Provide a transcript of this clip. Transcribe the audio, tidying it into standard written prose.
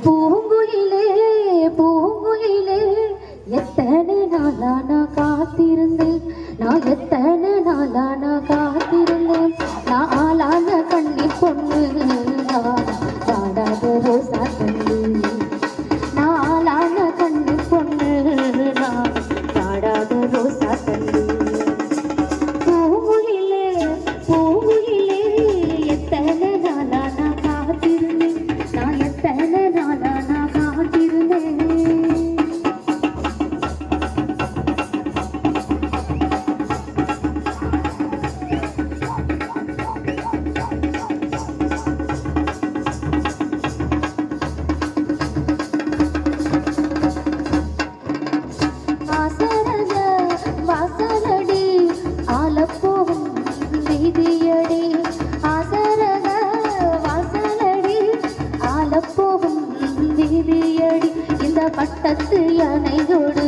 பூங்குயிலே பூங்குயிலே எத்தனை நாளா நான் காத்திருந்தேன் நான் எத்தனை நாளா நான் காத்திருந்தேன் நான் ஆளான கண்ணி பொண்ணு நான் வாடாத ரோசா கண்ணு நான் ஆளான கண்ணி பொண்ணு நான் வாடாத ரோசா கண்ணு பூங்குயிலே பூங்குயிலே எத்தனை நாளா நான் காத்திருந்தேன் நான் எத்தனை நாளா நான் காத்திருந்தேன் ஆசரக வாசலடி ஆலப்போகும் வீதியடி ஆசரக வாசலடி ஆலப்போகும் வீதியடி இந்த பட்டத்து யானையோடு